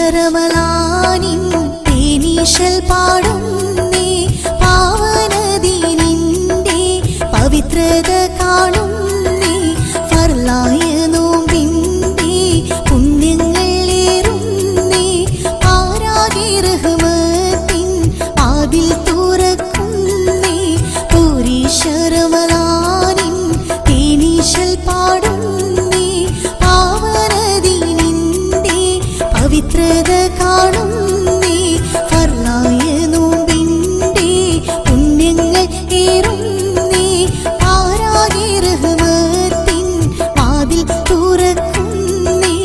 പോരീശരമലാനിൻ തേനീശൽ പാടുന്നേ പാവനദീനിന്റെ പവിത്രത കാണുന്നേ ഫർലായ നോമ്പിന്റെ പുണ്യങ്ങളേറുന്നേ പാരാകെ റഹ്മത്തിൻ വാതിൽ തുറക്കുന്നേ പോരീശരമലാനിൻ തേനീശൽ പാടുന്നേ പാവനദീനിന്റെ പവിത്രത കാണുന്നേ ഫർലായ നോമ്പിന്റെ പുണ്യങ്ങൾ ഏറുന്നേ പാരാകെ റഹ്മത്തിൻ വാതിൽ തുറക്കുന്നേ.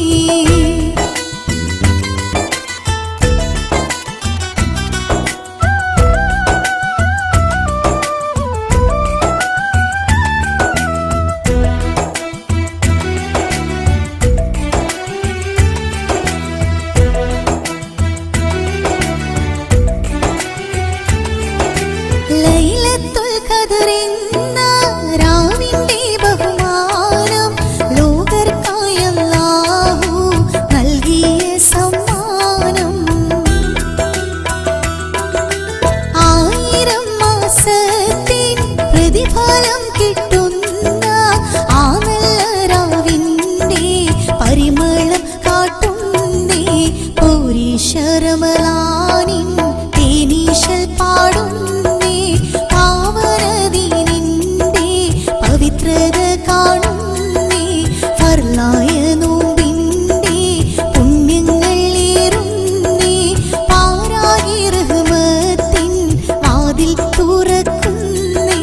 ലൈലത്തുൽ ഖദറെന്ന രാവിന്റെ ബഹുമാനം ലോകർക്കായി അല്ലാഹു നൽകിയ സമ്മാനം. 1000 മാസത്തിൻ പ്രതിഫലം കിട്ടുന്ന ആ നല്ല രാവിന്റെ പരിമളം കാട്ടുന്നേ പോരീശരമലാനിൻ തേനീശൽ പാടുന്നേ പാവനദീനിന്റെ പവിത്രത കാണുന്നേ ഫർലായ നോമ്പിന്റെ പുണ്യങ്ങൾ ഏറുന്നേ പാരാകെ റഹ്മത്തിൻ വാതിൽ തുറക്കുന്നേ.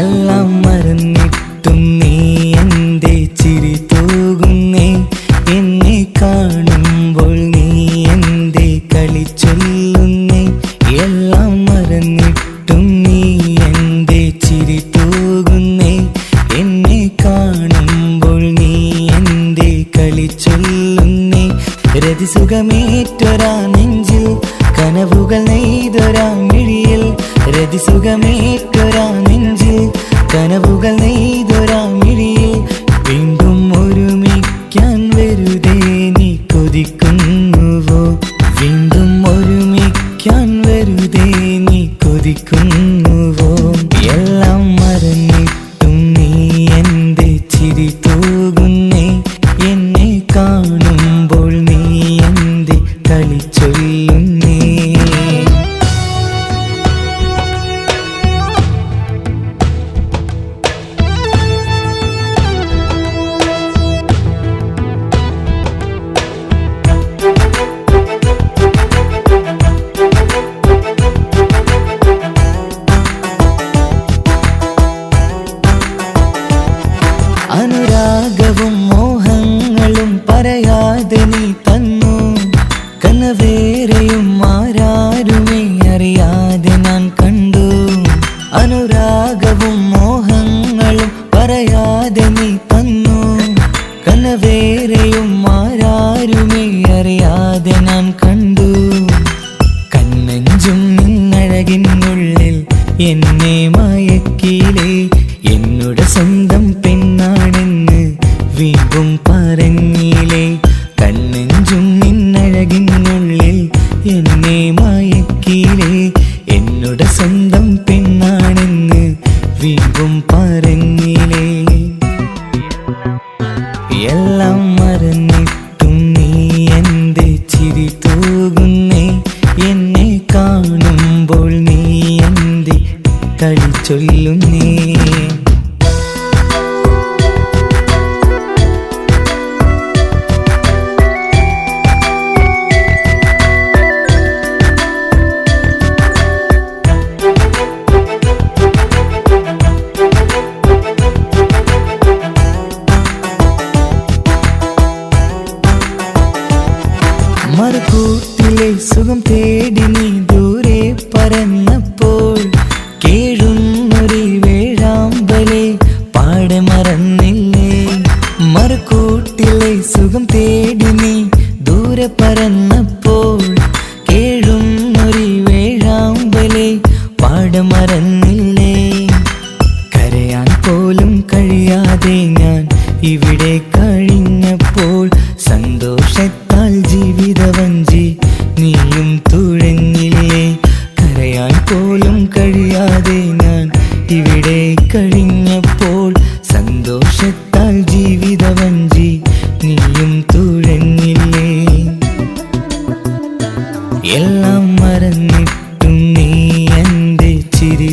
എല്ലാം മറന്നിട്ടും നീ എൻ്റെ ചിരി തൂകുന്നേ, എന്നെ കാണുമ്പോൾ നീ എൻ്റെ കളി ചൊല്ലുന്നേ. എല്ലാം മറന്നിട്ടും നീ എൻ്റെ ചിരി തൂകുന്നേ, എന്നെ കാണുമ്പോൾ നീ എൻ്റെ കളി ചൊല്ലുന്നേ. രതിസുഖമേറ്റൊരാ നെഞ്ചിൽ കനവുകൾ നെയ്തൊരാ മിഴിയിൽ, രതിസുഖമേറ്റൊരാ നെഞ്ചിൽ കനവുകൾ നെയ്തൊരാ മിഴിയിൽ. വീണ്ടും ഒരുമിക്കാൻ വെറുതെ നീ കൊതിക്കുന്നുവോ, വീണ്ടും ഒരുമിക്കാൻ വെറുതെ നീ കൊതിക്കുന്നുവോ. എല്ലാം മറന്നിട്ടും നീ എൻ്റെ ചിരി തൂകുന്നേ, എന്നെ കാണുമ്പോൾ നീ എൻ്റെ കളി ചൊല്ലുന്നേ. അനുരാഗവും മോഹങ്ങളും പറയാതെ നീ തന്നു, കനവേറെയും ആരാരുമേ അറിയാതെ ഞാൻ കണ്ടു. അനുരാഗവും മോഹങ്ങളും പറയാതെ നീ തന്നു, കനവേറെയും ആരാരുമേ അറിയാതെ ഞാൻ കണ്ടു. കണ്ണഞ്ചും നിന്നഴകിനുള്ളിൽ എന്നെ മയക്കിലേ, എന്നോട് സ്വന്തം പെണ്ണാണെന്ന് വീണ്ടും പറഞ്ഞില്ലേ. കണ്ണെഞ്ചും നിന്നഴകിനുള്ളിൽ എന്നെ മയക്കിലേ, എന്നോട് സ്വന്തം പെണ്ണാണെന്ന് വീണ്ടും പറഞ്ഞില്ലേ. എല്ലാം മറന്നിട്ടും നീ എൻ്റെ ചിരി തൂകുന്നേ, എന്നെ കാണുമ്പോൾ നീ എൻ്റെ കളി ചൊല്ലുന്നേ. മറുകൂട്ടിലെ സുഖം തേടി നീ ദൂരെ പറന്നപ്പോൾ, കേഴുന്നൊരു വേഴാമ്പലെ പാടെ മറന്നില്ലേ. മറുകൂട്ടിലെ സുഖം തേടി നീ ദൂരെ പറന്നപ്പോൾ, കേഴുന്നൊരു വേഴാമ്പലെ പാടെ മറന്നില്ലേ. കരയാൻ പോലും കഴിയാതെ ഞാൻ ഇവിടെ കഴിഞ്ഞപ്പോൾ, സന്തോഷത്താൽ ജീവിതവഞ്ചി നീയും തുഴഞ്ഞില്ലേ. കരയാൻ പോലും കഴിയാതെ ഞാൻ ഇവിടെ കഴിഞ്ഞപ്പോൾ, സന്തോഷത്താൽ ജീവിതവഞ്ചി നീയും തുഴഞ്ഞില്ലേ. എല്ലാം മറന്നിട്ടും നീ എൻ്റെ ചിരി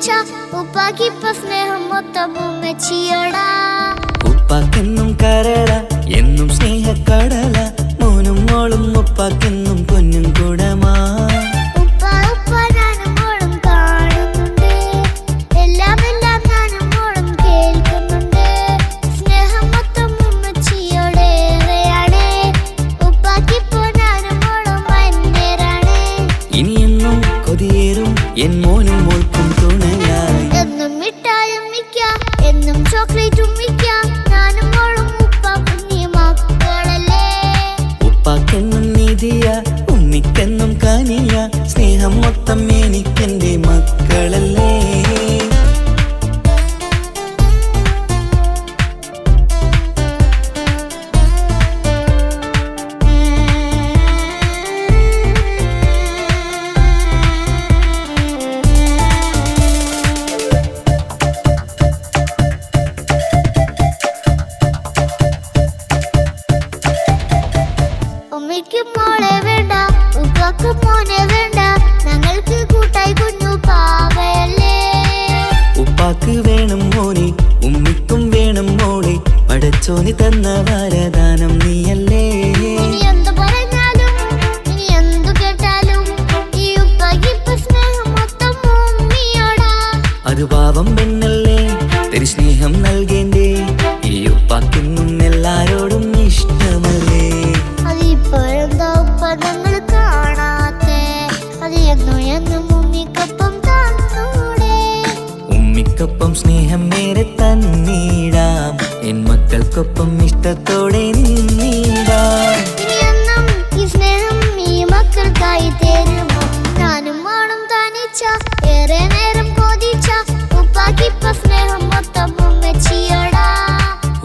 കൊതിച്ച ഉപ്പാക്കിപ്പ സ്നേഹം മൊത്തം ഉമ്മച്ചിയോടാ. ഉപ്പാക്കെന്നും കരള എന്നും സ്നേഹക്കടല മോനും മോളും ഉപ്പാക്കെന്നും പൊന്നും കൂടമാ. ഉപ്പ ഉപ്പ ഞാനും മോളും കാണുന്നുണ്ട്, എല്ലാം എല്ലാം ഞാനും മോളും കേൾക്കുന്നുണ്ട്. സ്നേഹം മൊത്തം ഉമ്മച്ചിയോടേറെയാണ്, ഉപ്പാക്കിപ്പോ ഞാനും മോളും വന്നേരാണ്. ഇനിയെന്നും കൊതിയേറും എൻ മോനും മോൾക്കും തുണയായി. എന്നും മിഠായും മിക്കാം, എന്നും ചോക്ലേറ്റും മിക്കാം, ഞാനും മോളും ഉപ്പ കുഞ്ഞി മക്കളല്ലേ. ഉപ്പാക്കെന്നും നീതിയ ഉമ്മിക്കെന്നും കാനിയ സ്നേഹം മൊത്തം എനിക്കെന്റെ മക്കളല്ലേ. ഉമ്മയ്ക്ക് മോളെ വേണ്ട, ഉപ്പാക്ക് മോനെ വേണ്ട, ഞങ്ങൾക്ക് കൂട്ടായി കുഞ്ഞു പാവയല്ലേ. ഉപ്പാക്ക് വേണം മോനെ ഉമ്മിക്കും വേണം മോളെ, പടച്ചോന് തന്ന വരദാനം നീയല്ലേ. ഇനി എന്തു പറഞ്ഞാലും ഇനി എന്തു കേട്ടാലും ഈ ഉപ്പാക്കിപ്പ സ്നേഹം മൊത്തം ഉമ്മിയോടാ. അത് പാവം പെണ്ണല്ലേ തിരി സ്നേഹം നൽകേണ്ടേ, ഈ ഉപ്പാക്കെന്നും എല്ലാരോടും ഇഷ്ടമല്ലേ. അതിപ്പോഴെന്താ ഉപ്പ ഞങ്ങൾ കാണാത്തെ, അത് എന്നും എന്നും ഉമ്മിക്കൊപ്പം തന്നൂടെ. ഉമ്മിക്കൊപ്പം സ്നേഹം നേരെ തന്നീടാം, എൻ മക്കൾക്കൊപ്പം ഇഷ്ടത്തോടെ നിന്നീടാം. ഇനിയെന്നും ഈ സ്നേഹം ഈ മക്കൾക്കായി തരുമോ, ഞാനും മോളും തനിച്ച ഏറെ നേരം കൊതിച്ച ഉപ്പാക്കിപ്പ സ്നേഹം മൊത്തം ഉമ്മച്ചിയോടാ.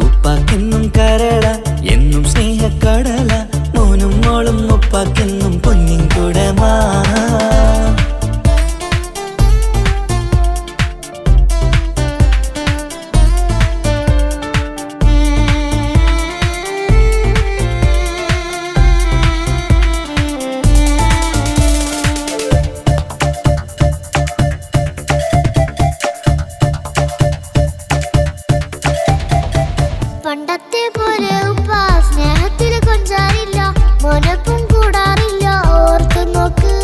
ഉപ്പാക്കെന്നും കരള എന്നും സ്നേഹക്കടല മോനും മോളും ഉപ്പാക്കെന്നും പൊന്നിൻ കുടമാ. പണ്ടത്തെ പോലെ ഉപ്പ സ്നേഹത്തിൽ കൊഞ്ചാറില്ല, മോനൊപ്പം കൂടാറില്ല, ഓർത്തു നോക്ക്.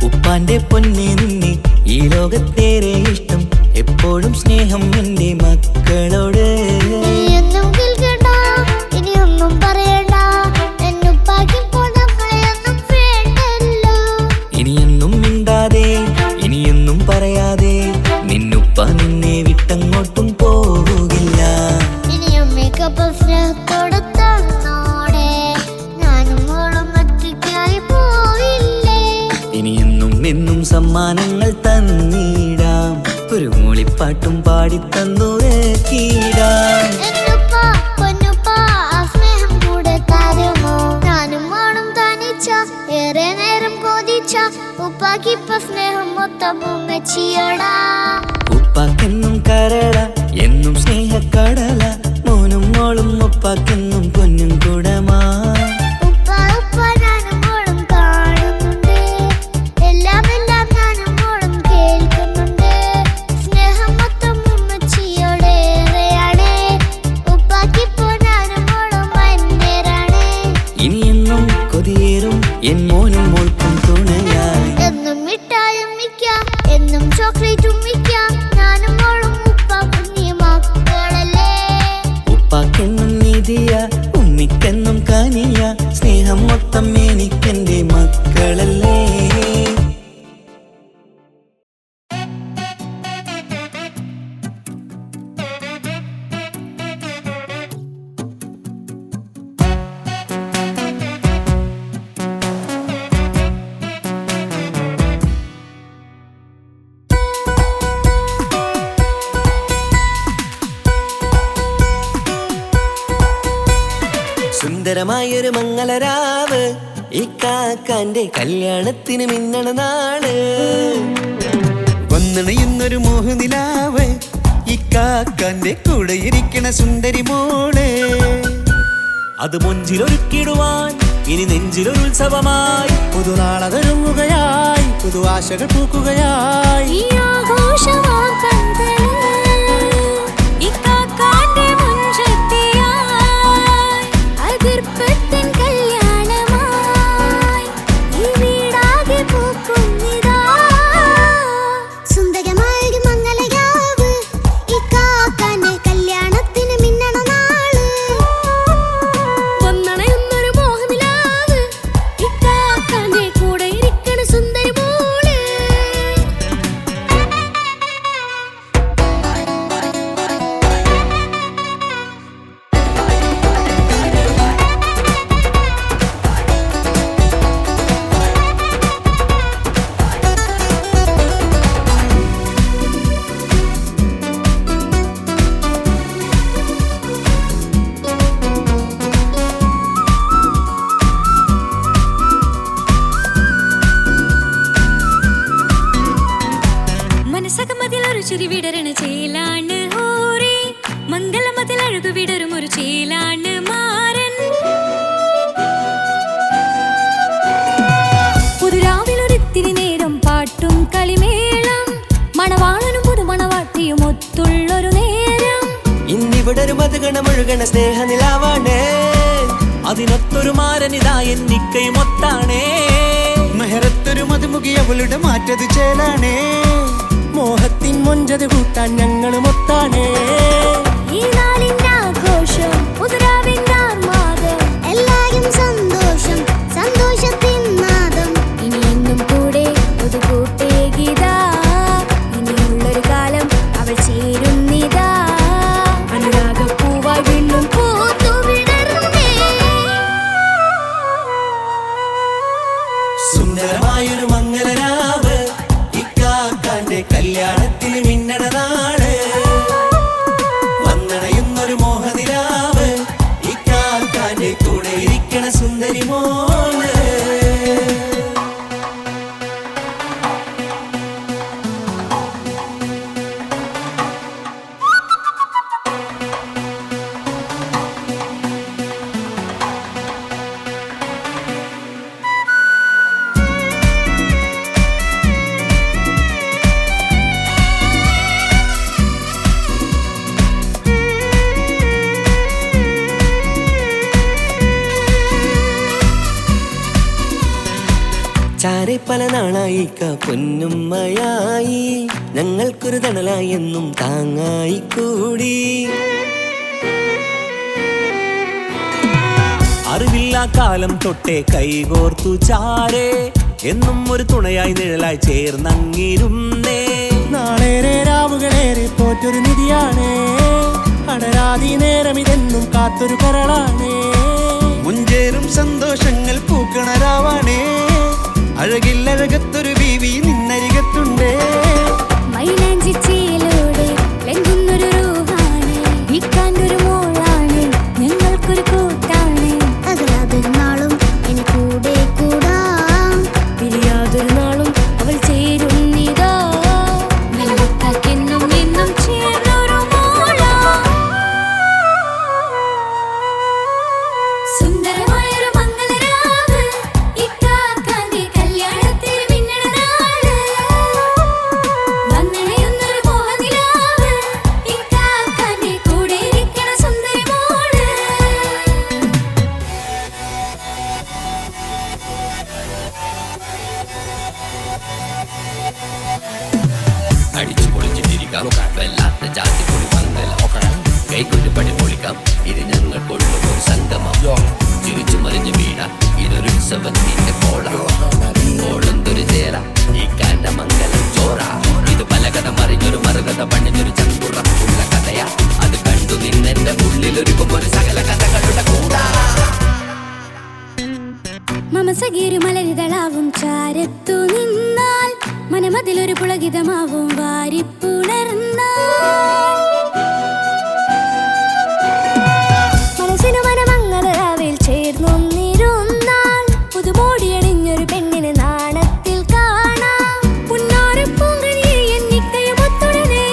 ഉപ്പാന്റെ പൊന്നെ നിന്നെ ഈ ലോകത്തേറെ ഇഷ്ടം, എപ്പോഴും സ്നേഹം എന്റെ മക്കളോട്. ഇനിയൊന്നും കേൾക്കണ്ട, ഇനിയൊന്നും പറയണ്ട, എന്നുപ്പാക്കിപ്പോ നമ്മളെയൊന്നും വേണ്ടല്ലോ. ഇനിയൊന്നും മിണ്ടാതെ ഇനിയൊന്നും പറയാതെ നിന്നുപ്പ നിന്നെ വിട്ടങ്ങോട്ടും പോവുകില്ല. ഇനിയും മികപ്പം സ്നേഹത്തോടെ തന്നോടെ, ഞാനും മോളും ഒറ്റയ്ക്കായി പോയില്ലേ. ഇനിയെന്നും എന്നും സമ്മാനങ്ങൾ തന്നീടാം, ഒരു മൂളിപ്പാട്ടും പാടിത്തന്നുറക്കിടാം. എന്നുപ്പ പൊന്നുപ്പ ആ സ്നേഹം കൂടെ തരുമോ, ഞാനും മോളും തനിച്ച ഏറെ നേരം കൊതിച്ച ഉപ്പാക്കിപ്പ സ്നേഹം മൊത്തം ഉമ്മച്ചിയോടാ. ഉപ്പാക്കെന്നും കരള എന്നും സ്നേഹക്കടല മോനും മോളും ഉപ്പാക്കെന്നും പൊന്നും കുടമാ. ഉപ്പ ഉപ്പ ഞാനും മോളും കാണുന്നുണ്ട്, എല്ലാം എല്ലാം ഞാനും മോളും കേൾക്കുന്നുണ്ട്. സ്നേഹം മൊത്തം ഉമ്മച്ചിയോടേറെയാണ്, ഉപ്പാക്കിപ്പോ ഞാനും മോളും വന്നേരാണ്. ഇനിയെന്നും കൊതിയേറും എൻ മോനും മോൾക്കും തുണയായി. എന്നും മിഠായും മിക്കാം, എന്നും ചോക്ലേറ്റും മിക്കാം, ഞാനും മോളും ഉപ്പ കുഞ്ഞി മക്കളല്ലേ. ഉപ്പാക്കെന്നും നീതിയ ഉമ്മിക്കെന്നും കാനിയ സ്നേഹം മൊത്തം എനിക്കെന്റെ മക്കളല്ലേ. സുന്ദരമായൊരു മംഗളരാവ് ഈ കാക്കാന്റെ കല്യാണത്തിന് മിന്നണ നാള്. വന്നണയുന്നൊരു മോഹനിലാവ് ഈ കാക്കാന്റെ കൂടെ ഇരിക്കണ സുന്ദരി മോള്. അത് മുഞ്ചിലൊരുക്കിടുവാൻ ഇനി നെഞ്ചിലൊരു ഉത്സവമായി പുതുനാളതൊരുങ്ങുകയായി, പുതു ആശകൾ പൂക്കുകയായി. ഈ ആഘോഷം സകമതിലൊരു ചിരി വിടരണ ചേലാണ് ഹോറി മംഗളമതിൽ അഴകു വിടരും ഒരു ചേലാണ് മാരൻ പുതുരാവിലൊരിത്തിരി നേരം പാട്ടും കളിമേളം മണവാളനും പുതുമണവാട്ടിയും ഒത്തുള്ളൊരു നേരം ഇന്നിവിടൊരു മധുഗണമൊഴുകണ സ്നേഹനിലാവാണേ അതിനൊത്തൊരു മാരനിതാ എന്നിക്കയും ഒത്താണേ മെഹറത്തൊരു മധുമുഖി അവളുടെ മാറ്റത് ചേലാണേ മോഹത്തിൻ മൊഞ്ചത് കൂട്ടാൻ ഞങ്ങളും ഒത്താണേ ഈ നാളിന്റെ ആഘോഷം പുതുരാവിന്റെ ആർമാദം എല്ലാരും സന്തോഷം സന്തോഷത്തിൻ നാദം ഇനി എന്നും കൂടെ പുതുകൂട്ടേ ഗീതാ ഇനിയുള്ളൊരു കാലം അവൾ ചേരുന്നിതാ അനുരാഗപ്പൂവായി വീണ്ടും പൂത്തു വിടർന്നേ സുന്ദരമായൊരു മംഗളരാവ് ഇക്കാക്കാന്റെ കല്യാണത്തിന് മിന്നണ നാള് വന്നണയുന്നൊരു മോഹനിലാവ് ഇക്കാക്കാന്റെ കൂടെ ഇരിക്കണ സുന്ദരി മോള് ചാരെ പല നാളായി പൊന്നുമ്മയായി ഞങ്ങൾക്കൊരു തണലായി എന്നും താങ്ങായി കൂടി അറിവില്ലാ കാലം തൊട്ടേ കൈകോർത്തു ചാരേ എന്നും ഒരു തുണയായി നിഴലായി ചേർന്നങ്ങിരുന്നേ നാളേറെ രാവുകളേറെ പോറ്റൊരു നിധിയാണേ അടരാതി നേരം ഇതെന്നും കാത്തൊരു കരളാണേ മുഞ്ചേറും സന്തോഷങ്ങൾ പൂക്കണരാവാണേ അഴകില്ലഴകത്തൊരു ബീവി നിന്നരികത്തുണ്ടേ മൈലാഞ്ചി ചേലോടെ ലംഘുന്നൊരു റൂഹാണ് ഇക്കാണ്ടൊരു മോളാണ് ഞങ്ങൾക്കൊരു കൂട്ടാണ് അകലാതൊരു നാളും ഇനി കൂടെ കൂടാം പിരിയാതൊരു നാളും അവൾ ചേരുന്നിതാ മെല്ലക്കാക്കെന്നും എന്നും ചേർന്നൊരു മോളാ സുന്ദരമായൊരു മംഗളരാവ് ഇക്കാക്കാന്റെ കല്യാണത്തിന് മിന്നണ നാള് വന്നണയുന്നൊരു മോഹനിലാവ് ഇക്കാക്കാന്റെ കൂടെ ഇരിക്കണ സുന്ദരി മോള് അടിച്ചു പൊളിച്ചിട്ടിരിക്കാം വല്ലാത്ത ജാതി പൊളി മംഗലം കൈക്കൊരു പടി പൊളിക്കാം ഇത് ഞങ്ങൾ കൊള്ളും ഒരു സംഗമം ചിരിച്ചു മറിഞ്ഞു വീണ ഇതൊരു ഉത്സവത്തിന്റെ കോളന്തൊരു ചേര ഈ കാണ്ട മംഗലം ചോറ ഇത് പല കഥ മറിഞ്ഞൊരു മറുകഥ പണിഞ്ഞൊരു ചങ്കുറപ്പുള്ള കഥയാ അത് കണ്ടു നിന്നെന്റെ ഉള്ളിലൊരുക്കും ഒരു സകല കഥകളുടെ കൂടാ മമസഗീരു മലരിതളാവും ചാരത്തു നിന്നാൽ മനമതിലൊരു പുളകിതമാവും വാരിപ്പുണർന്നാൽ മനസ്സിനു മനമംഗളരാവിൽ ചേർന്നൊന്നിരുന്നാൽ പുതുമോടിയണിഞ്ഞൊരു പെണ്ണിന് നാണത്തിൽ കാണാം പുന്നാരപ്പൂങ്കനിയെ എന്നിക്കയും ഒത്തുടനെ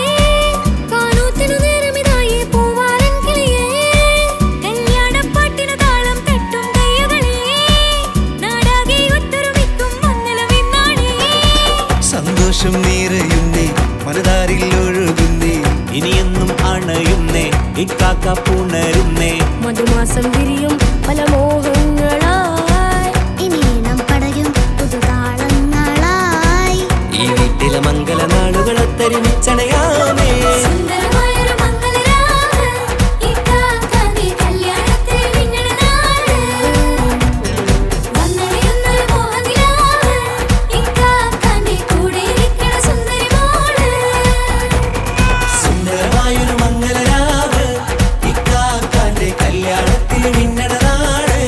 കാനൂത്തിനു നേരമിതായി പൂവാലൻ കിളിയേ കല്യാണപ്പാട്ടിനു താളം തട്ടും കയ്യുകളേ നാടാകെ ഒത്തൊരുമിക്കും മംഗളമെന്നാണേ സന്തോഷം നിറയുന്നേ മനതാരിൽ ഒഴുകുന്നേ ഇനിയെന്നും അണയുന്നേ ഇക്കാക്ക പുണരുന്നേ മധുമാസം വിരിയും പല മോഹങ്ങളായി ഇനി നാം പടരും പുതുതാളങ്ങളായി ഈ വീട്ടിലെ മംഗള നാളുകളെ തരിമിച്ചണയാമേ സുന്ദരമായൊരു മംഗളരാവ് ഇക്കാക്കാന്റെ കല്യാണത്തിന് മിന്നണ നാള് വന്നണയുന്നൊരു മോഹനിലാവ് ഇക്കാക്കാന്റെ കൂടെ ഇരിക്കണ സുന്ദരി മോള് സുന്ദരമായൊരു മംഗളരാവ് ഇക്കാക്കാന്റെ കല്യാണത്തിന് മിന്നണ നാള്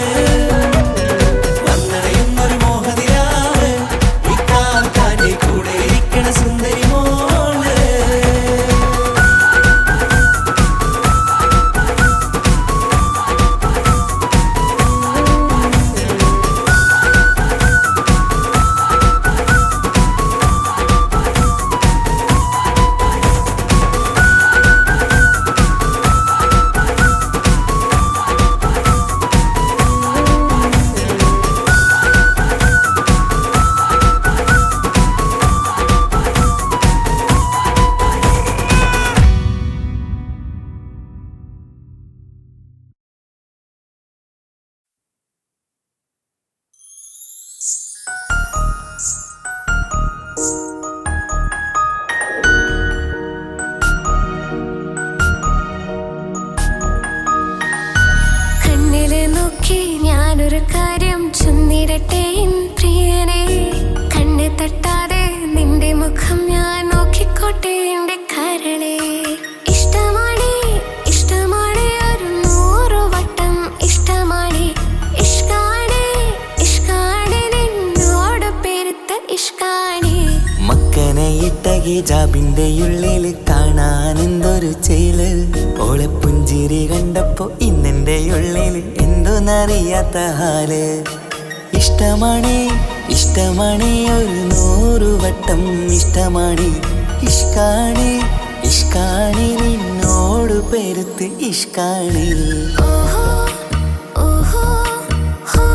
ചൊന്നിരട്ടെ എൻ പ്രിയനെ കണ്ണ് തട്ടാതെ നിന്റെ മുഖം ഞാൻ നോക്കിക്കോട്ടെ എന്റെ കരളെ ഇഷ്ടമാണ് ഇഷ്ടമാണ് ഒരു 100 വട്ടം ഇഷ്ടമാണ് ഇഷ്കാണ് ഇഷ്കാണ് നിന്നോട് പെരുത്ത ഇഷ്കാണ് മക്കനെ ഇട്ട ഹിജാബിന്റെ ഉള്ളിൽ കാണാൻ എന്തൊരു ചേല് ഓളെ പുഞ്ചിരി കണ്ടപ്പോ ഇന്നെന്റെ ഉള്ളിൽ എന്തോന്നറിയാത്ത ഹാല് ഇഷ്ടമാണ് ഇഷ്ടമാണ് ഒരു 100 വട്ടം ഇഷ്ടമാണ് ഇഷ്കാണ് ഇഷ്കാണ് നിന്നോട് പെരുത്ത് ഇഷ്കാണ് ഓഹോ ഓഹോ ഹോ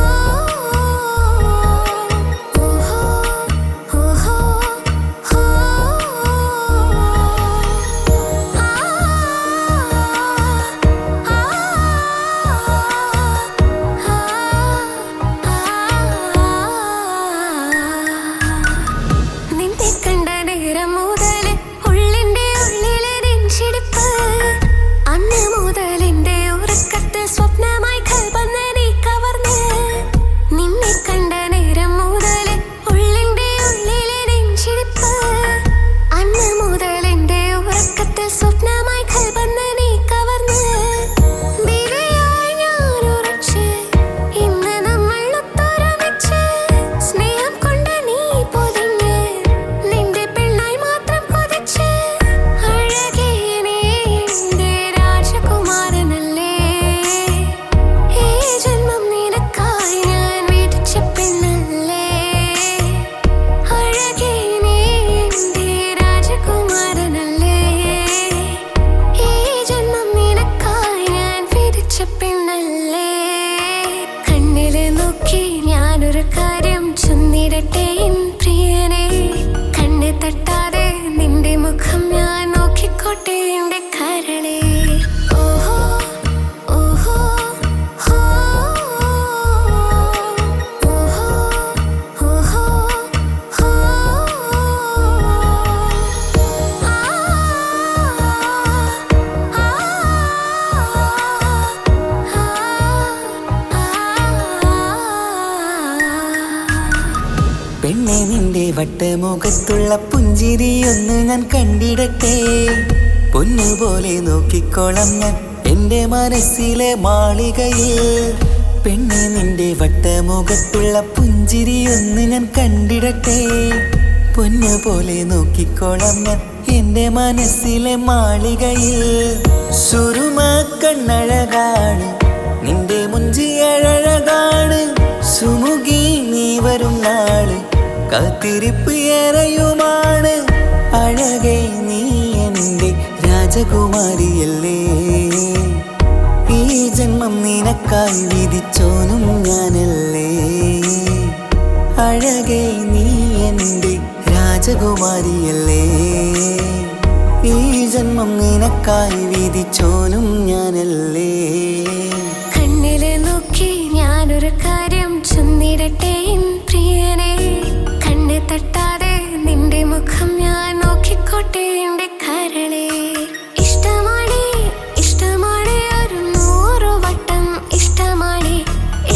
ഓഹോ ഓഹോ ഹോ നിന്നെ കണ്ട നേരം മുതൽ ഉള്ളിന്റെ ഉള്ളിലെ നെഞ്ചിടിപ്പ് അന്ന് മുതൽ എന്റെ ഉറക്കത്തിൽ സ്വപ്നമായി കൽപ്പന നീ കവർന്ന് നിന്നെ കണ്ട നേരം മുതൽ ഉള്ളിന്റെ ഉള്ളിലെ നെഞ്ചിടിപ്പ് അന്ന് മുതൽ എന്റെ ഉറക്കത്തിൽ സ്വപ്നമായി കൽപ്പന നീ കവർന്ന് ബിരിയായി ഞാൻ ഉറച്ച് ഇന്ന് നമ്മൾ ഒത്തൊരുമിച്ച് സ്നേഹം കൊണ്ട് നീ പൊതിഞ്ഞ് നിന്റെ പെണ്ണായി മാത്രം കൊതിച്ച് അഴകേ നീ എന്റെ രാജകുമാരനല്ലേ ഈ ജന്മം നിനക്കായി ഞാൻ വിധിച്ച പെണ്ണല്ലേ അഴകേ നീ എന്റെ രാജകുമാരനല്ലേ ഈ ജന്മം നിനക്കായി ഞാൻ വിധിച്ച പെണ്ണല്ലേ കണ്ണില് നോക്കി ഞാനൊരു കാര്യം ചൊന്നിരട്ടെ എൻ പ്രിയനെ കണ്ണ് തട്ടാതെ നിന്റെ മുഖം ഞാൻ നോക്കിക്കോട്ടെ എന്റെ കരളെ ഓഹോ ഓഹോ ഹോ ഓഹോ ഓഹോ ഹോ പെണ്ണെ നിന്റെ വട്ടമുഖത്തുള്ള പുഞ്ചിരിയൊന്ന് ഞാൻ കണ്ടിടട്ടെ പൊന്നുപോലെ നോക്കിക്കോളം ഞാൻ എന്റെ മനസ്സിലെ മാളികയിൽ പെണ്ണെ നിന്റെ വട്ടമുഖത്തുള്ള പുഞ്ചിരിയൊന്ന് ഞാൻ കണ്ടിടട്ടെ പൊന്നുപോലെ നോക്കിക്കോളം ഞാൻ എന്റെ മനസ്സിലെ മാളികയിൽ സുറുമ കണ്ണഴകാണ് നിന്റെ മുഞ്ചിയഴകാണ് സുമുഖി നീ വരും നാള് കാത്തിരിപ്പ് ഏറെയുമാണ് അഴകേ നീ എന്റെ രാജകുമാരിയല്ലേ ഈ ജന്മം നിനക്കായി വിധിച്ചോനും ഞാനല്ലേ അഴകേ നീ എന്റെ രാജകുമാരിയല്ലേ ഈ ജന്മം നിനക്കായി വിധിച്ചോനും ഞാനല്ലേ കണ്ണില് നോക്കി ഞാനൊരു കാര്യം ചൊന്നിരട്ടെ എൻ പ്രിയനെ കണ്ണ് തട്ടാതെ നിന്റെ മുഖം ഞാൻ നോക്കിക്കോട്ടെ എന്റെ കരളെ ഇഷ്ടമാണ് ഇഷ്ടമാണ് ഒരു 100 വട്ടം ഇഷ്ടമാണ്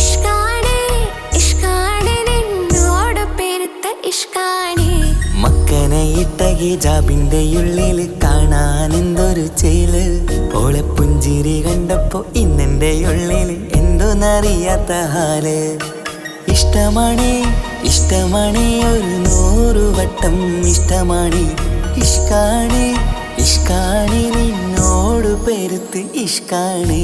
ഇഷ്കാണ് ഇഷ്കാണ് നിന്നോട് പെരുത്ത ഇഷ്കാണ് മക്കനെ ഇട്ട ഹിജാബിന്റെ ഉള്ളിൽ കാണാൻ എന്തൊരു ചേല് ഓളെ പുഞ്ചിരി കണ്ടപ്പോ ഇന്നെന്റെ ഉള്ളിൽ എന്തോന്നറിയാത്ത ഹാല് ഇഷ്ടമാണ് ഇഷ്ടമാണ് ഒരു 100 വട്ടം ഇഷ്ടമാണ് ഇഷ്കാണ് ഇഷ്കാണ് നിന്നോട് പെരുത്ത് ഇഷ്കാണ്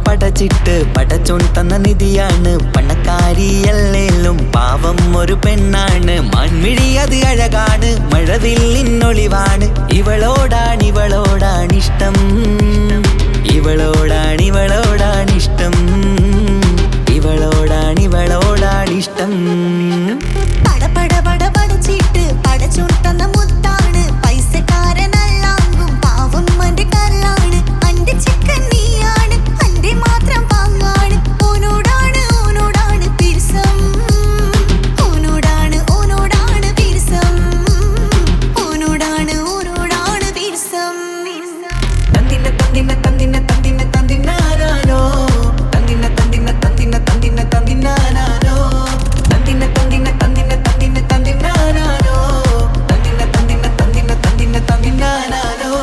പടച്ചിട്ട് പടച്ചോൻ തന്ന നിധിയാണ് പണക്കാരിയല്ലേലും പാവം ഒരു പെണ്ണാണ് മാൻമിഴി അത് അഴകാണ് മഴവില്ലിന്നൊളിവാണ് ഇവളോടാണിഷ്ടം ഇവളോടാണിഷ്ടം, ഇവളോടാണിഷ്ടം. പടപട പടപടച്ചിട്ട് പടച്ചോൻ തന്ന മുത്താണ്, പൈസക്കാരനല്ലാങ്കും പാവം അന്റെ കരളാണ്. അന്റെ ചിക്കൻ നീയാണ്, അന്റെ മാത്രം പാങ്ങാണ്. ഓനോടാണ് പിരിസം, ഓനോടാണ് പിരിസം, ഓനോടാണ് പിരിസം. തന്തിന തന്തിന തന്തിന തന്തിന തന്തിനാനോ, തന്തിന തന്തിന തന്തിന തന്തിന തന്തിനാനോ, തന്തിന തന്തിന തന്തിന തന്തിന തന്തിനാനോ, തന്തിന തന്തിന തന്തിന തന്തിന തന്തിനാനോ.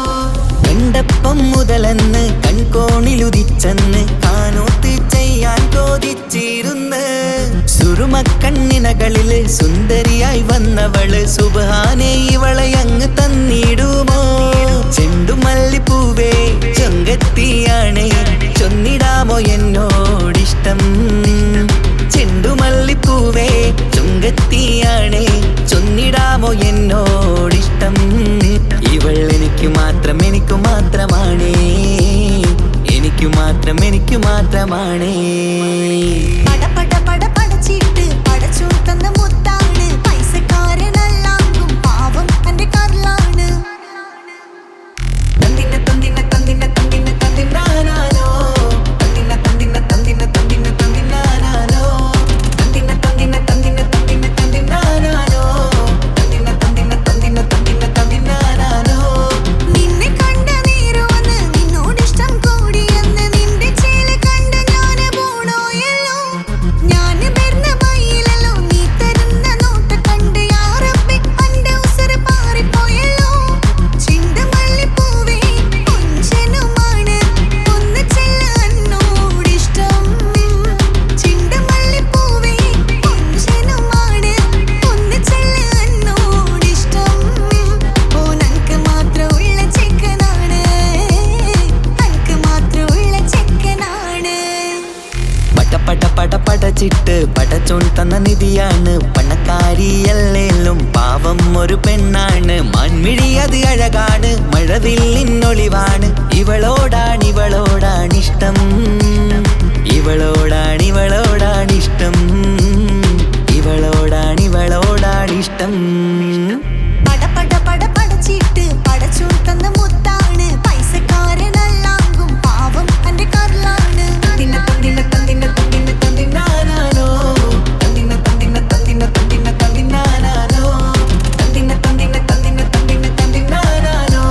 കണ്ടപ്പം മുതലെന്ന് കൺകോണിലുദിച്ചെന്ന് കാനോത്ത് ചെയ്യാൻ ചോദിച്ചിരുന്ന്. സുറുമക്കണ്ണിനകളില് സുന്ദരിയായി വന്നവള് സുബ്ഹാനേ ഇവളെ അങ്ങ് തന്നിടുമോ? ചെണ്ടുമല്ലിപ്പൂവേ ചൊങ്കത്തിയാണ്, ചൊന്നിടാമോ എന്നോടിഷ്ടം? ചെണ്ടുമല്ലിപ്പൂവേ ചൊങ്കത്തിയാണ്, ചൊന്നിടാമോ എന്നോടിഷ്ടം? ഇവൾ എനിക്ക് മാത്രമാണേ, എനിക്ക് മാത്രമാണേ. പടപട പടപടച്ചിട്ട് പടച്ചോൻ തന്ന മുത്താണ്, പൈസക്കാരനല്ലാങ്കും പാവം അന്റെ കരളാണ്. തന്തിന തന്തിന തന്തിന തന്തിന തന്തിനാനോ, തന്തിന തന്തിന തന്തിന തന്തിന തന്തിനാനോ, തന്തിന തന്തിന തന്തിന തന്തിന തന്തിനാനോ, തന്തിന തന്തിന തന്തിന തന്തിന തന്തിനാനോ. നിന്നെ കണ്ട നേരോന്ന് നിന്നോടിഷ്ടം കൂടിയെന്ന്, നിന്റെ ചേല് കണ്ട ഞാന് പോണോയല്ലോ. ഞാന് വരുന്ന മയിലല്ലോ, നീ തരുന്ന നോട്ട് കണ്ട് യാ റബ്ബി അന്റെ ഉസറ് പാറിപ്പോയല്ലോ. ചെണ്ടുമല്ലിപ്പൂവേ കൊഞ്ചനുമാണ്, ഒന്ന് ചെല്ല് എന്നോടിഷ്ടം. ചെണ്ടുമല്ലിപ്പൂവേ കൊഞ്ചനുമാണ്, ഒന്ന് ചെല്ല് എന്നോടിഷ്ടം. ഓനക്ക് മാത്രമുള്ള ചെക്കനാണ്, അനക്ക് മാത്രമുള്ള ചെക്കനാണ്. പടപട പടപടച്ചിട്ട് പടച്ചോൻ തന്ന നിധിയാണ്, പണക്കാരിയല്ലേലും പാവം ഒരു പെണ്ണാണ്. മാൻമിഴി അത് അഴകാണ്, മഴവില്ലിന്നൊളിവാണ്. ഇവളോടാണിഷ്ടം, ഇവളോടാണിഷ്ടം, ഇവളോടാണിഷ്ടം. പടപട പടപടച്ചിട്ട് പടച്ചോൻ തന്ന മുത്താണ്, പൈസക്കാരനല്ലാങ്കും പാവം അന്റെ കരളാണ്. തന്തിന തന്തിന തന്തിന തന്തിന തന്തിനാനോ, തന്തിന തന്തിന തന്തിന തന്തിന തന്തിനാനോ, തന്തിന തന്തിന തന്തിന തന്തിന തന്തിനാനോ,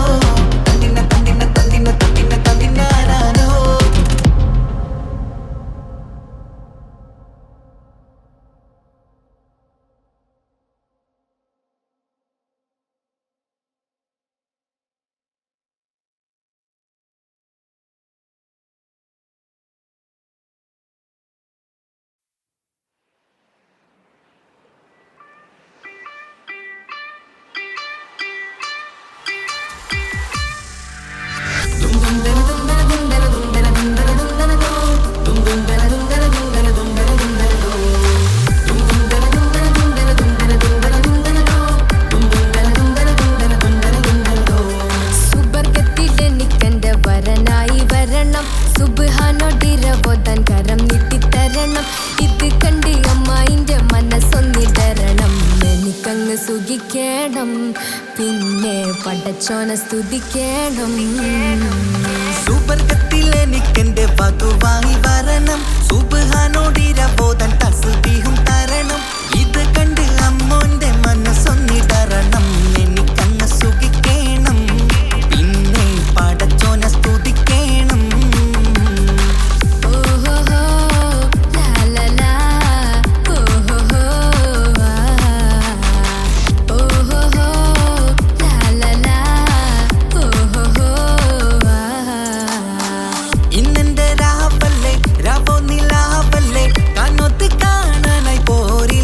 തന്തിന തന്തിന തന്തിന തന്തിന തന്തിനാനോ. സുബർഗത്തിലെനിക്കെന്റെ വരനായി വരണം, സുബ്ഹാനോടിരവോദാൻ കരം നീട്ടിത്തരണം. ഇത് കണ്ട് അമ്മായിന്റെ മനസ്സൊന്നിടരണം, എനിക്കങ്ങ് സുഖിക്കണം, പിന്നെ പടച്ചോനെ സ്തുതിക്കണം. സുബർഗത്തിലെനിക്കെന്റെ വധുവായി വരണം, സുബ്ഹാനോടിരവോദാൻ തസ്ബീഹും തരണം. ഇത് കണ്ട് അമ്മോന്റെ മനസ്സൊന്നിടരണം, എനിക്കങ്ങ് സുഖിക്കണം, പിന്നെ പടച്ചോനെ സ്തുതിക്കണം. ഓഹോഹോ ലാലലാ, ഓഹോഹോ ഓഹോഹോ ലാലലാ, ഓഹോഹോ. ഇന്നെന്റെ രാവല്ലേ, രാവോ നിലാവല്ലേ, കാനോത്ത് കാണാനായി പോരി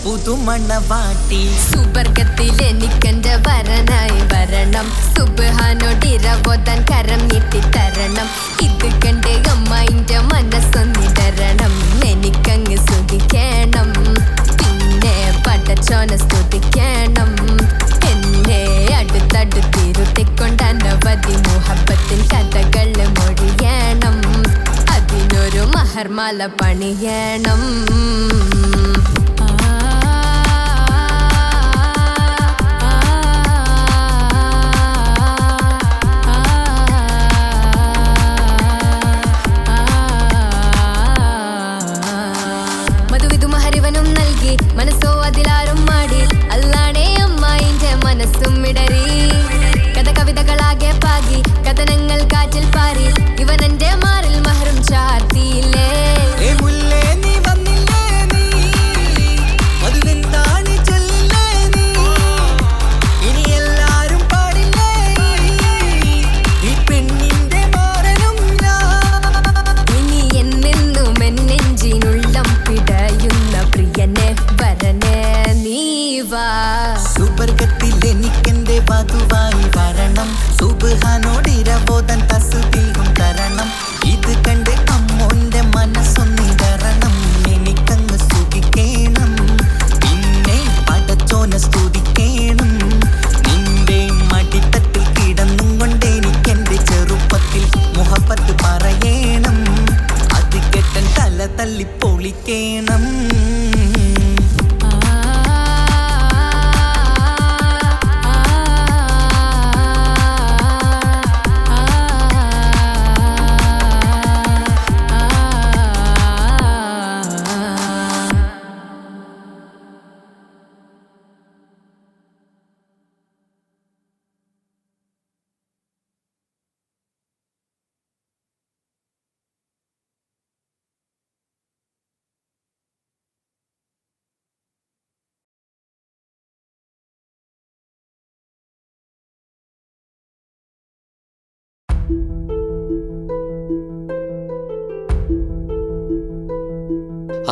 പുതുമണവാട്ടി. സുവർഗത്തിൽ എനിക്കെന്റെ വരനായി വരണം, സുബ്ഹാനോടിരവോതാൻ കരം നീട്ടിത്തരണം. ഇത് കണ്ട് അമ്മായിന്റെ മനസ്സൊന്നിടരണം, എനിക്കങ്ങ് സുഖിക്കണം, പിന്നെ പടച്ചോനെ സ്തുതിക്കണം. എന്നെ അടുത്തടുത്തിരുത്തിക്കൊണ്ട് അനവധി മുഹബത്തിൻ കഥകൾ മൊഴിയണം, അതിനൊരു മഹർമാല പണിയണം. മധുവിധുമഹരിവനും നൽകി മനസ്സോ അതിലാരും മാടി, അല്ലാണേ അമ്മായിന്റെ മനസ്സും ഇടറി. കഥ കവിതകളാകെ പാകി, കഥനങ്ങൾ കാറ്റിൽ പാറി, ഇവനെന്റെ മാറിൽ മഹറും ചാർത്തിയില്ലേ. സുവർഗത്തിൽ എനിക്കെന്റെ വധുവായി വരണം, സുബ്ഹാനോടിരവോതാൻ തസ്ബീഹും തരണം. ഇത് കണ്ട് അമ്മോന്റെ മനസ്സൊന്നിടരണം, എനിക്കങ്ങ് സുഖിക്കണം, പിന്നെ പടച്ചോനെ സ്തുതിക്കണം. നിന്റെ മടിത്തട്ടിൽ കിടന്നും കൊണ്ട് എനിക്കെന്റെ ചെറുപ്പത്തിൽ മുഹബത്ത് പറയണം, അത് കെട്ടൻ തല തല്ലി പൊളിക്കണം.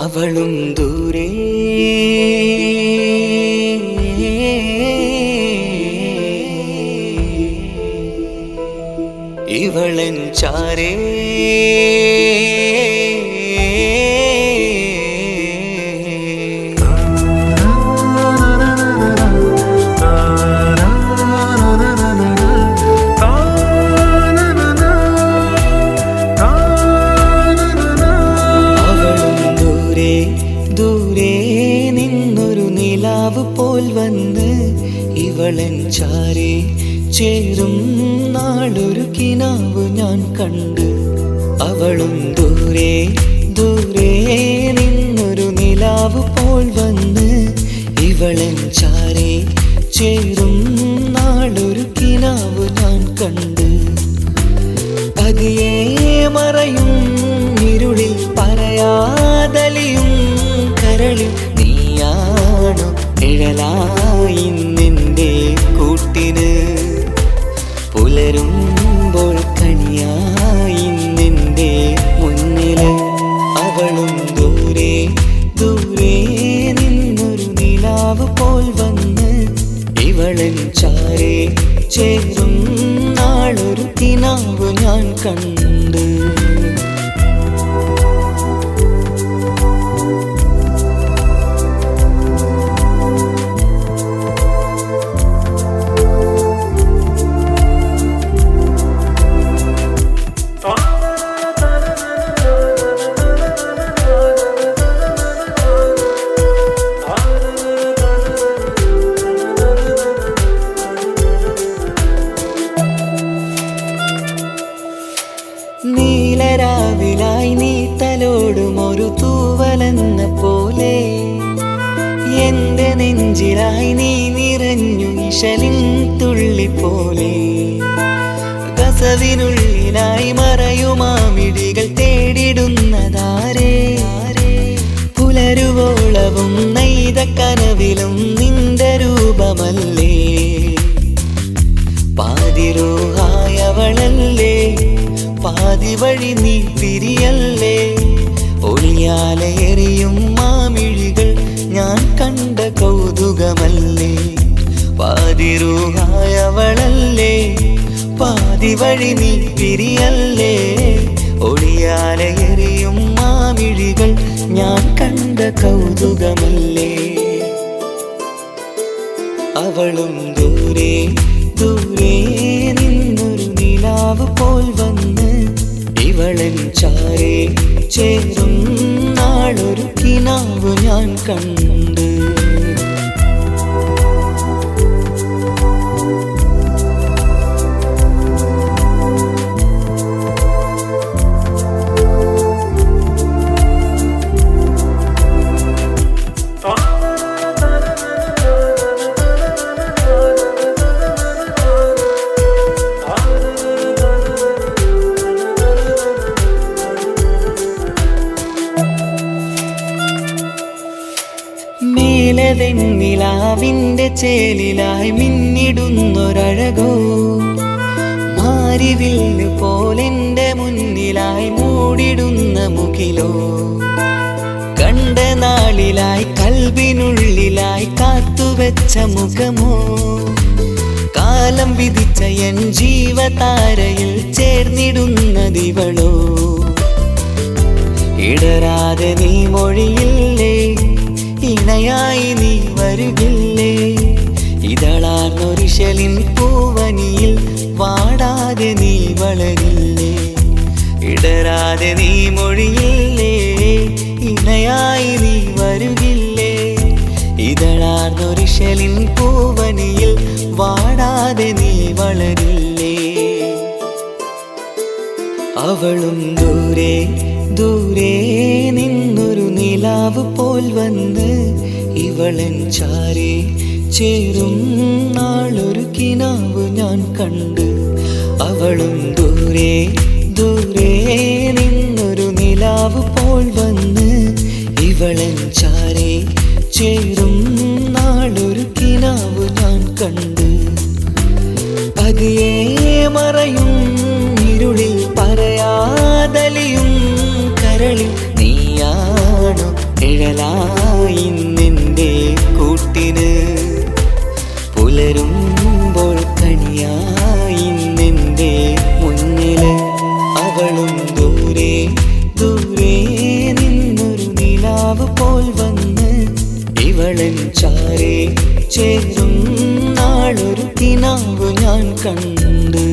അവളും ദൂരെ ഇവളൻ ചാരേ, പോൽ വന്ന് ഇവളൻ ചാരേ ചേരും നാളൊരു കിനാവ് ഞാൻ കണ്ട്. അവളും ദൂരെ ദൂരെ നിന്നൊരു നിലാവ് പോൽ വന്ന് ഇവളൻ ചാരേ ചേരും നാളൊരു കിനാവ് ഞാൻ കണ്ട്. പതിയെ മറയും ഇരുളിൽ പറയാതലിയും കരളിൽ നീയാണു നിഴലായി നിന്റെ കൂട്ടിന്, പുലരുമ്പോൾ കണിയായി നിന്റെ മുന്നില്. അവളും ദൂരെ ദൂരെ നിന്നൊരു നിലാവ് പോൽ വന്ന് ഇവളൻ ചാരേ ചേരും നാളൊരു കിനാവ് ഞാൻ കണ്ട്. നീലരാവിലായി നീ തലോടും ഒരു തൂവലെന്ന പോലെ എന്റെ നെഞ്ചിലായി നീ നിറഞ്ഞു ഇശലിൻ തുള്ളി പോലെ. കസവിനുള്ളിലായി മറയുമാമിടികൾ തേടിടുന്നതാരേ, പുലരുവോളവും നെയ്ത കനവിലും നിന്റെ രൂപമല്ലേ. പാതിരോഹായവളല്ലേ, പാതി വഴി നീ തിരിയല്ലേ. ഒളിയാലെറിയും മാമിഴികൾ ഞാൻ കണ്ടു പാതി വഴി നീ പിരിയല്ലേ ഒളിയാലെ എറിയും മാമിഴികൾ ഞാൻ കണ്ട കൗതുകമല്ലേ അവളും ദൂരെ ദൂരെ നിന്നൊരു നിലാവ് പോൽ വന്ന് ഇവളൻ ചാരേ ചേരും നാളൊരു കിനാവ് ഞാൻ കണ്ട് നിലാവിന്റെ ചേലിലായി മിന്നിടുന്നൊരഴകോ മാരിവില്ല് പോലെന്റെ മുന്നിലായി മൂടിടുന്ന മുകിലോ കണ്ട നാളിലായി കൽബിനുള്ളിലായി കാത്തുവെച്ച മുഖമോ കാലം വിധിച്ച എൻ ജീവതാരയിൽ ചേർന്നിടുന്നതിവളോ ഇടരാതെ നീ മൊഴിയില്ലേ ഇണയായി നീ വരുകില്ലേ ഇതളാർന്നൊരിശലിൻ പൂവനിയിൽ വാടാതെ നീ വളരില്ലേ ഇടരാതെ നീ മൊഴിയില്ലേ ഇണയായി നീ വരുകില്ലേ ഇതളാർന്നൊരിശലിൻ പൂവനിയിൽ വാടാതെ നീ വളരില്ലേ അവളും ദൂരെ ദൂരെ നിന്നൊരു നിലാവ് പോൽ വന്ന് ഇവളൻ ചാരേ ചേരും നാളൊരു കിനാവ് ഞാൻ കണ്ട് അവളും ദൂരെ ദൂരെ നിന്നൊരു നിലാവ് പോൽ വന്ന് ഇവളൻ ചാരേ ചേരും നാളൊരു കിനാവ് ഞാൻ കണ്ട് പതിയെ മറയും ഇരുളിൽ പറയാതലിയും കരളിൽ നീയാണു നിഴലായി നിന്റെ കൂട്ടിന് പുലരുമ്പോൾ കണിയായി നിന്റെ മുന്നില് അവളും ദൂരെ ദൂരെ നിന്നൊരു നിലാവ് പോൽ വന്ന് ഇവളൻ ചാരേ ചേരും നാളൊരു കിനാവ് ഞാൻ കണ്ട്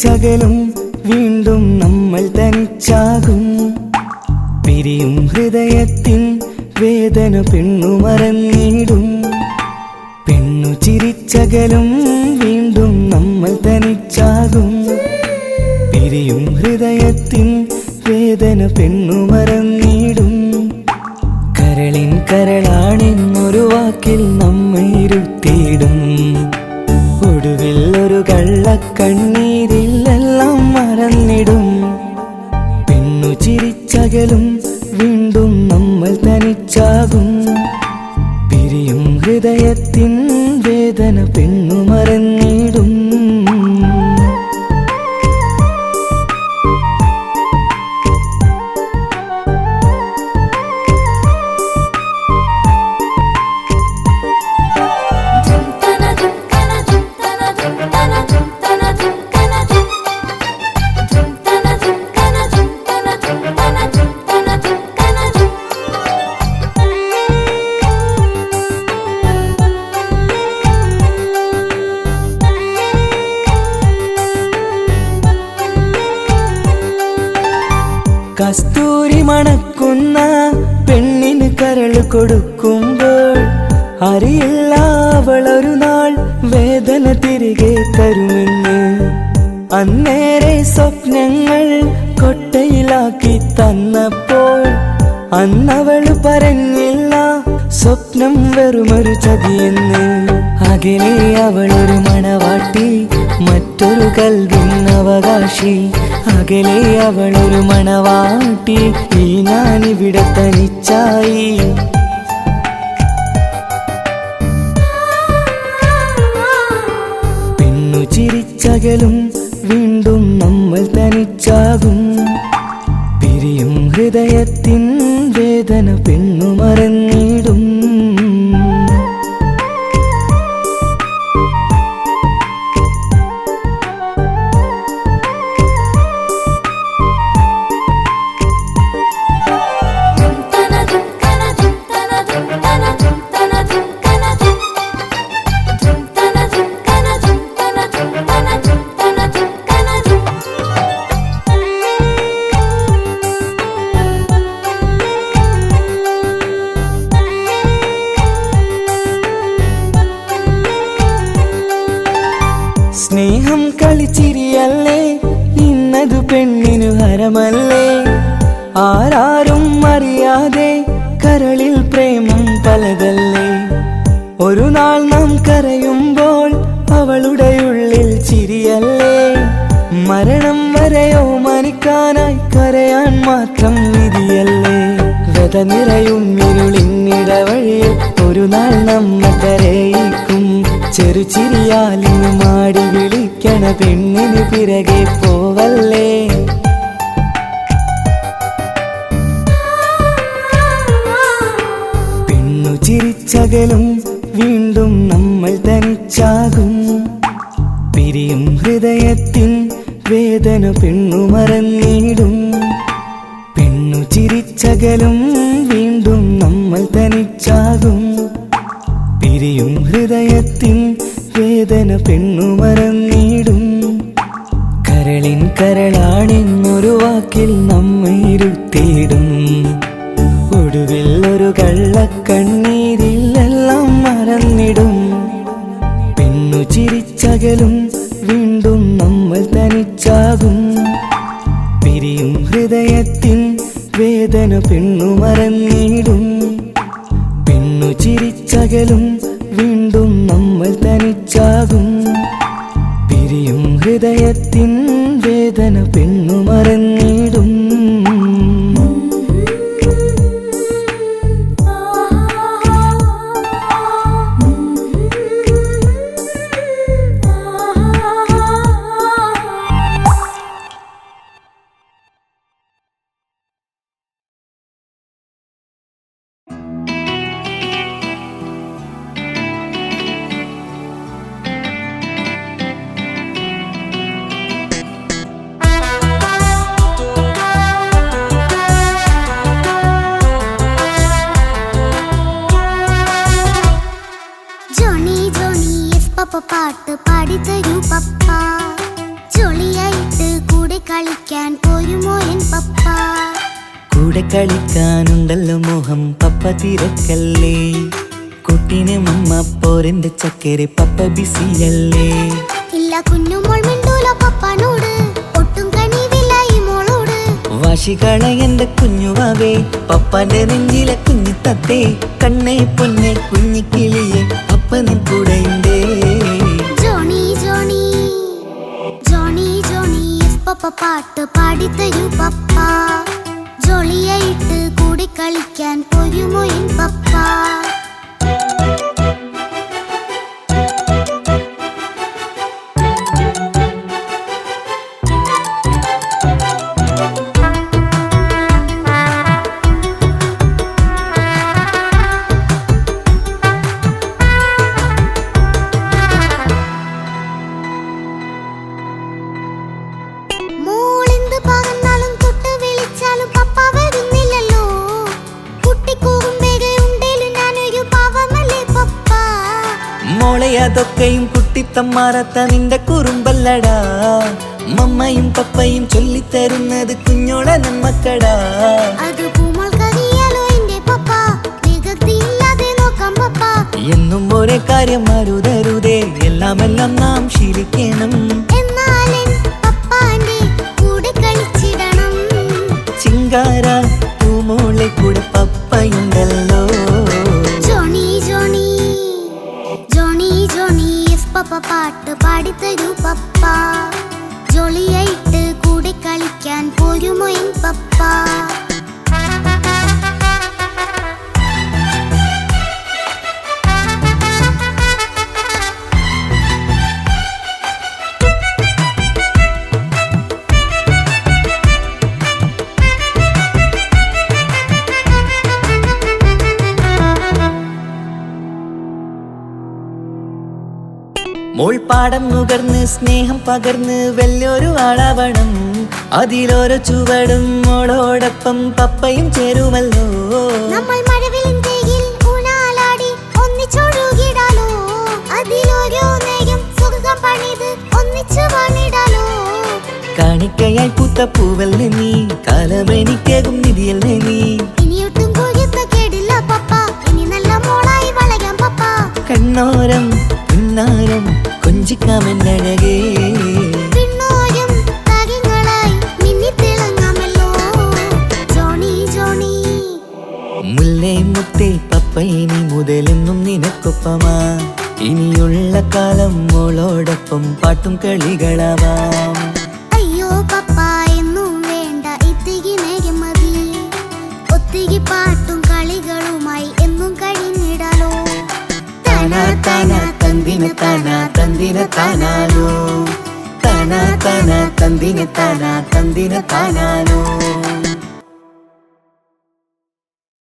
ചിരിച്ചകലും വീണ്ടും നമ്മൾ തനിച്ചാകും. പിരിയും ഹൃദയത്തിൻ വേദന പെണ്ണു മറന്നിടും. പെണ്ണു ചിരിച്ചകലും വീണ്ടും നമ്മൾ തനിച്ചാകും. പിരിയും ഹൃദയത്തിൻ വേദന പെണ്ണു മറന്നിടും. കരളിൻ കരളാണെന്നൊരു വാക്കിൽ നമ്മെ ഇരുത്തിയിടും. ഒടുവിൽ ഒരു കള്ളക്കണ്ണീരിലെല്ലാം മറന്നിടും. പെണ്ണു ചിരിച്ചകലും വീണ്ടും നമ്മൾ തനിച്ചാകും. പിരിയും ഹൃദയത്തിൻ വേദന പെണ്ണു മറന്നിടും. കസ്തൂരി മണക്കുന്ന പെണ്ണിന് കരൾ കൊടുക്കുമ്പോൾ അറിയില്ല അവളൊരു നാൾ വേദന തിരികെ തരുമെന്ന്. അന്നേരെ സ്വപ്നങ്ങൾ കൊട്ടയിലാക്കി തന്നപ്പോൾ അന്നവൾ പറഞ്ഞില്ല സ്വപ്നം വെറുമൊരു ചതിയെന്ന്. അകലെ അവളൊരു മണവാട്ടി, മറ്റൊരു കൽവിൻ അവകാശി. അകലെ അവളൊരു മണവാട്ടി, ഈ ഞാനിവിടെ തനിച്ചായി. പെണ്ണു ചിരിച്ചകലും വീണ്ടും നമ്മൾ തനിച്ചാകും. പിരിയും ഹൃദയത്തിൻ വേദന പെണ്ണു മറന്നിടും. സ്നേഹം കളിച്ചിരിയല്ലേ, ഇന്നതു പെണ്ണിനു ഹരമല്ലേ. ആരാരും അറിയാതെ കരളിൽ പ്രേമം പലതല്ലേ. ഒരു നാൾ നാം കരയുമ്പോൾ അവളുടെ ഉള്ളിൽ ചിരിയല്ലേ. മരണം വരെയോ മനിക്കാനായി കരയാൻ മാത്രം വിധിയല്ലേ. വ്യത നിറയും ഇരുളിന്നിടവഴിയിൽ ഒരു നാൾ നമ്മ കരയിക്കും. ചെറുചിരിയാലിന് മാടി വിളിക്കണ പെണ്ണിന് പിറകെ പോവല്ലേ. പെണ്ണു ചിരിച്ചകലും വീണ്ടും നമ്മൾ തനിച്ചാകും. പിരിയും ഹൃദയത്തിൻ വേദന പെണ്ണു മറന്നിടും. പെണ്ണു ചിരിച്ചകലും വീണ്ടും നമ്മൾ തനിച്ചാകും. പിരിയും ഹൃദയത്തിൻ വേദന പെണ്ണു മറന്നിടും. കരളിൻ കരളാണെന്നൊരു വാക്കിൽ നമ്മെ ഇരുത്തിയിടും. ഒടുവിൽ ഒരു കള്ളക്കണ്ണീരിലെല്ലാം മറന്നിടും. പെണ്ണു ചിരിച്ചകലും വീണ്ടും നമ്മൾ തനിച്ചാകും. പിരിയും ഹൃദയത്തിൻ വേദന പെണ്ണു മറന്നിടും. പെണ്ണു ചിരിച്ചകലും വീണ്ടും നമ്മൾ തനിച്ചാകും. പിരിയും ഹൃദയത്തിൻ വേദന പെണ്ണു മറന്നിടും. പാട്ട് പാടി തരൂ പപ്പ. ജോളിയായിട്ട് കൂടെ കളിക്കാൻ പോരുമോ എൻ പപ്പ? കൂടെ കളിക്കാനുണ്ടല്ലോ മോഹം പപ്പ തിരക്കല്ലേ. കുട്ടീനെ മമ്മ പോരെന്റെ ചക്കരെ പപ്പ ബിസിയല്ലേ. ഇല്ല കുഞ്ഞുമോൾ മിണ്ടൂല പപ്പനോട്, ഒട്ടും കണിവില്ല ഈ മോളോട്. വാശികള എന്റെ കുഞ്ഞുവാവേ, പപ്പാന്റെ നെഞ്ചിലെ കുഞ്ഞു തത്തേ. കണ്ണേ പൊന്നെ കുഞ്ഞിക്കിളിയെ അപ്പനും കൂടെയുണ്ടേ. ജോണി ജോണി ജോണി ജോണി പപ്പ പാട്ട് പാടിത്തരൂ പപ്പ. ജോളിയായിട്ട് കൂടെ കളിക്കാൻ പോരുമോ എൻ പപ്പ? മോളെന്ത് പറഞ്ഞാലും തൊട്ട് വിളിച്ചാലും പപ്പ വരുന്നില്ലല്ലോ. കുട്ടിക്കൂകുമ്പേരെ ഉണ്ടേലും ഞാനൊരു പാവമല്ലേ പപ്പ? മോളെ അതൊക്കെയും കുട്ടിത്തമ്മാറത്ത നിന്റെ കുറുമ്പല്ലടാ. മമ്മയും പപ്പയും ചൊല്ലിത്തരുന്നത് കുഞ്ഞോളെ നമ്മക്കടാ. അത് പൂമോൾക്കറിയാലോ എന്റെ പപ്പ, വികൃതിയില്ലാതെ നോക്കാം പപ്പ. എന്നും ഒരേ കാര്യം അരുതരുതേ, എല്ലാം നാം ശീലിക്കണം. എന്നാലും പപ്പാന്റെ കൂടെ കളിച്ചിടണം. ചിങ്കാര പൂമോളെ കൂടെ പപ്പയുണ്ടല്ലോ. ജോണി ജോണി ജോണി ജോണി പപ്പ പാട്ട് പാടിത്തരൂ പപ്പ. ജോളിയായിട്ട് കൂടെ കളിക്കാൻ പോരുമോ എൻ പപ്പ? മോൾ പാടം നുകർന്ന് സ്നേഹം പകർന്ന് വലിയൊരു ആളാവണം. അതിലോരോ ചുവടും മോളോടൊപ്പം പപ്പയും ചേരുമല്ലോ. നമ്മൾ മഴവിലിൻ തേയിൽ ഊഞ്ഞാലാടി ഒന്നിച്ചൊഴുകിടാലോ. അതിലോരോ നേരം സുഖം പണിത് ഒന്നിച്ചു വാണിടാലോ. കാണിക്കയായി പൂത്ത പൂവല്ലേ നീ, കാലമെനിക്കേകും നിധിയല്ലേ നീ. ഇനിയൊട്ടും കുരുത്ത കേടില്ല പപ്പ, ഇനി നല്ല മോളായി വളരാം പപ്പ. കണ്ണോരം പിന്നാരം കൊഞ്ചിക്കാമെന്നഴകേ. പിന്നോരും താരങ്ങളായി മിന്നിത്തിളങ്ങാമല്ലോ. ജോണി ജോണി മുല്ലേ മുത്തേ പപ്പ ഇനി മുതലെന്നും നിനക്കൊപ്പമാ. ഇനിയുള്ള കാലം മോളോടൊപ്പം പാട്ടും കളികളാവാം. അയ്യോ പപ്പ എന്നും വേണ്ട ഇത്തിരി നേരം മതി. ഒത്തിരി പാട്ടും കളികളുമായി എന്നും കഴിഞ്ഞിടാലോ. താനാ താനാ തന്തിന താനാ തന്തിന താനാലോ. താനാ താനാ തന്തിന താനാ തന്തിന താനാലോ.